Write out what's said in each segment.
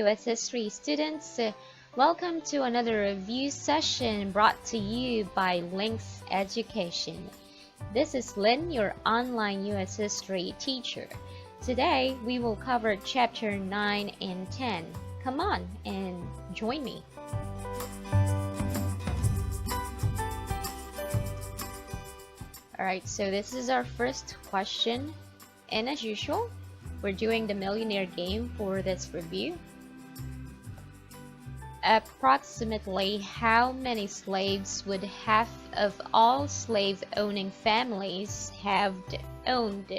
U.S. History students. Welcome to another review session brought to you by Links Education. This is Lynn, your online U.S. History teacher. Today, we will cover Chapter 9 and 10. Come on and join me. Alright, so this is our first question. And as usual, we're doing the Millionaire game for this review. Approximately how many slaves would half of all slave-owning families have owned?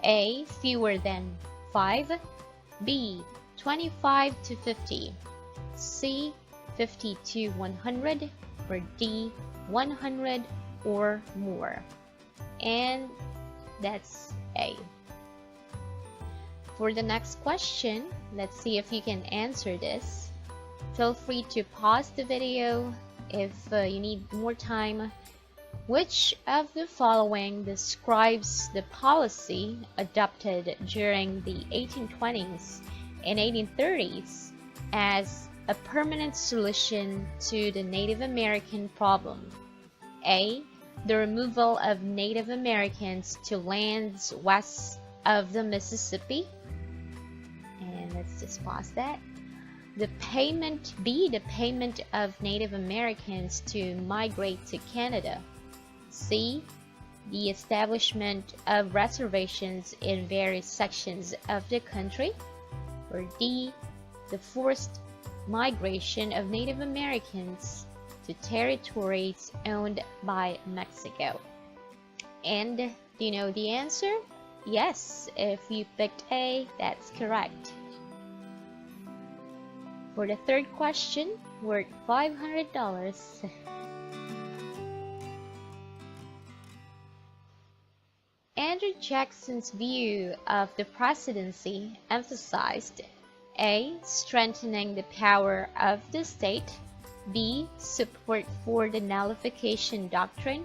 A. Fewer than 5. B. 25 to 50. C. 50 to 100. Or D. 100 or more. And that's A. For the next question, let's see if you can answer this. Feel free to pause the video if you need more time. Which of the following describes the policy adopted during the 1820s and 1830s as a permanent solution to the Native American problem? A. The removal of Native Americans to lands west of the Mississippi. And let's just pause that. B. The payment of Native Americans to migrate to Canada. C. The establishment of reservations in various sections of the country. Or D. The forced migration of Native Americans to territories owned by Mexico. And do you know the answer? Yes, if you picked A, that's correct. For the third question, worth $500. Andrew Jackson's view of the presidency emphasized A. Strengthening the power of the state. B. Support for the Nullification doctrine.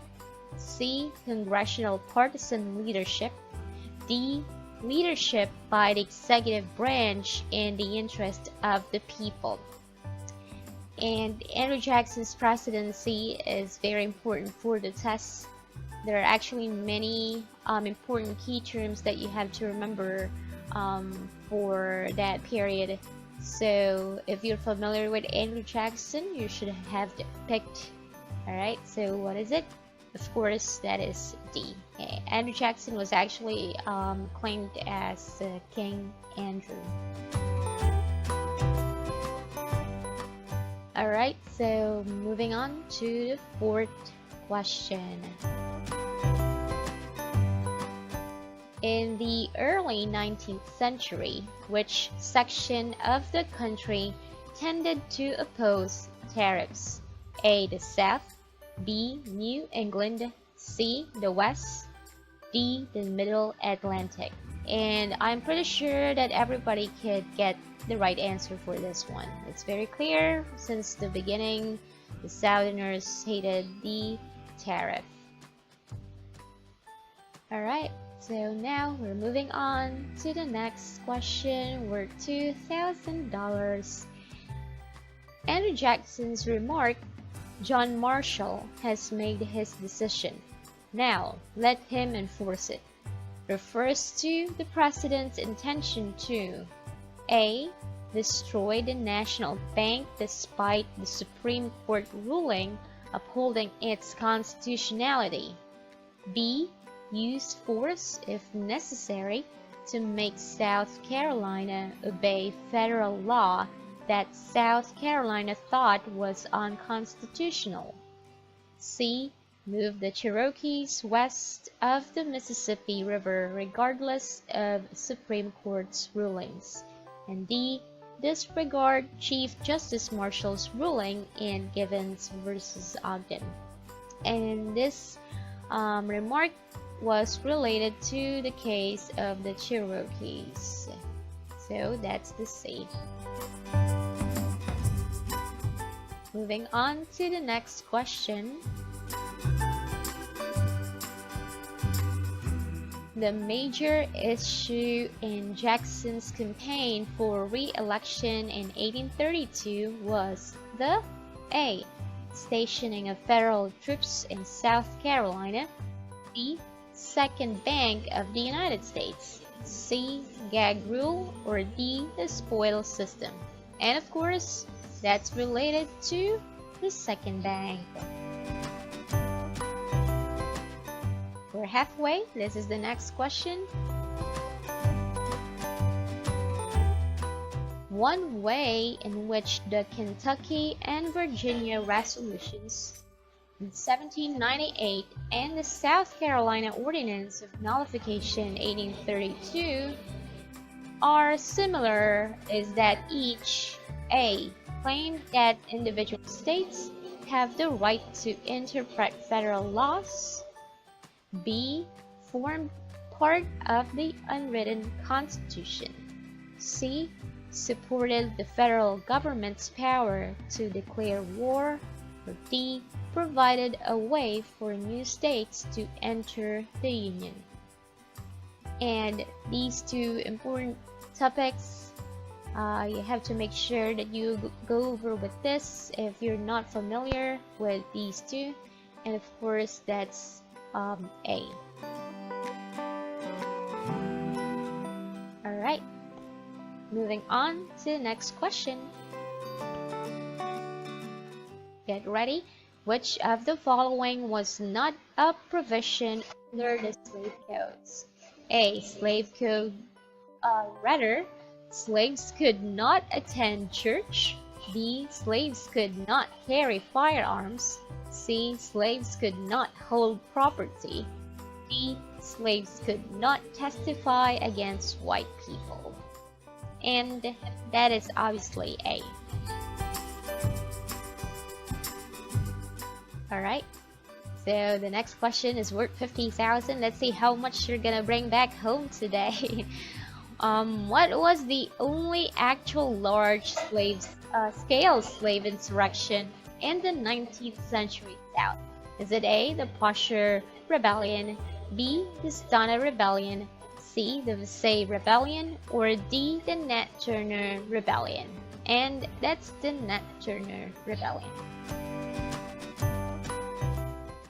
C. Congressional partisan leadership. D. Leadership by the executive branch in the interest of the people. And Andrew Jackson's presidency is very important for the test. There are actually many important key terms that you have to remember for that period. So if you're familiar with Andrew Jackson, you should have picked. Alright, so what is it? Of course, that is D. Okay. Andrew Jackson was actually claimed as King Andrew. Alright, so moving on to the fourth question. In the early 19th century, which section of the country tended to oppose tariffs? A. The South. B. New England. C. The West. D. The Middle Atlantic. And I'm pretty sure that everybody could get the right answer for this one. It's very clear. Since the beginning, the Southerners hated the tariff. Alright. So now we're moving on to the next question worth $2,000. Andrew Jackson's remark, "John Marshall has made his decision. Now let him enforce it," refers to the president's intention to A. Destroy the national bank despite the Supreme Court ruling upholding its constitutionality. B. Use force, if necessary, to make South Carolina obey federal law that South Carolina thought was unconstitutional. C. Move the Cherokees west of the Mississippi River regardless of Supreme Court's rulings. And D. Disregard Chief Justice Marshall's ruling in Givens versus Ogden. And this remark was related to the case of the Cherokees. So that's the C. Moving on to the next question. the major issue in Jackson's campaign for re-election in 1832 was the A. Stationing of federal troops in South Carolina, B. Second Bank of the United States, C. Gag rule, or D. The spoils system. And of course, that's related to the second bank. We're halfway. This is the next question. One way in which the Kentucky and Virginia resolutions in 1798 and the South Carolina Ordinance of Nullification 1832 are similar is that each A. claimed that individual states have the right to interpret federal laws, B. formed part of the unwritten Constitution, C. supported the federal government's power to declare war, or D. provided a way for new states to enter the Union. And these two important topics, you have to make sure that you go over with this if you're not familiar with these two. And of course, that's A. Alright, moving on to the next question. Get ready. Which of the following was not a provision under the slave codes? A. Slave code. Rather, slaves could not attend church. B. Slaves could not carry firearms. C. Slaves could not hold property. D. Slaves could not testify against white people. And that is obviously A. Alright, so the next question is worth 50,000. Let's see how much you're gonna bring back home today. What was the only actual large scale slave insurrection in the 19th century South? Is it A. the Posher Rebellion, B. the Stunner Rebellion, C. the Visay Rebellion, or D. the Nat Turner Rebellion? And that's the Nat Turner Rebellion.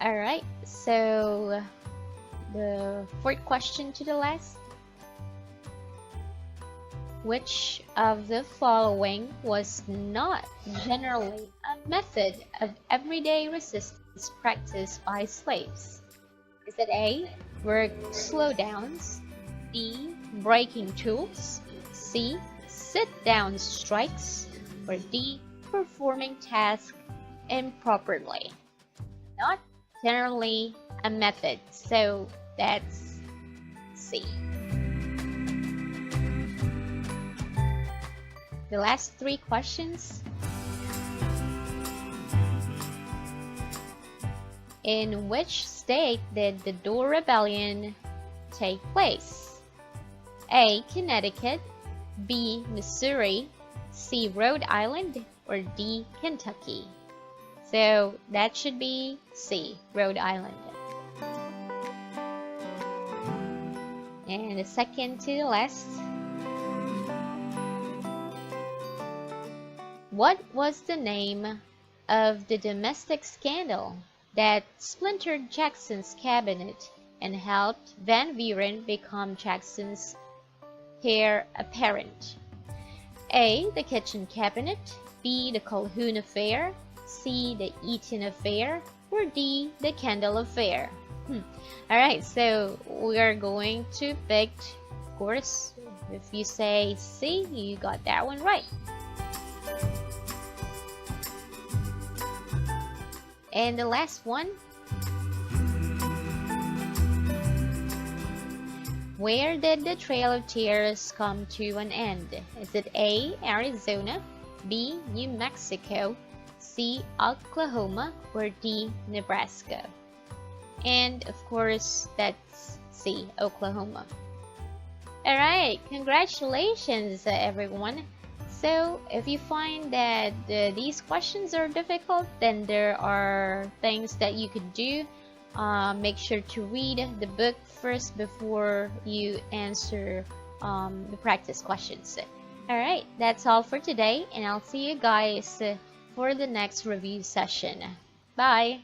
Alright, so the fourth question to the last. Which of the following was not generally a method of everyday resistance practiced by slaves? Is it A. work slowdowns, B. breaking tools, C. sit-down strikes, or D. performing tasks improperly? Not generally a method, so that's C. The last three questions. In which state did the Dorr Rebellion take place? A. Connecticut, B. Missouri, C. Rhode Island, or D. Kentucky? So that should be C. Rhode Island. And the second to the last. What was the name of the domestic scandal that splintered Jackson's cabinet and helped Van Buren become Jackson's heir apparent? A. The kitchen cabinet, B. the Calhoun affair, C. the Eaton affair, or D. the Kendall affair? Alright, so we are going to pick, of course, if you say C, you got that one right. And the last one. Where did the Trail of Tears come to an end? Is it A. Arizona, B. New Mexico, C. Oklahoma, or D. Nebraska? And of course, that's C. Oklahoma. Alright, congratulations everyone. So if you find that these questions are difficult, then there are things that you could do make sure to read the book first before you answer the practice questions. Alright, that's all for today, and I'll see you guys for the next review session. Bye!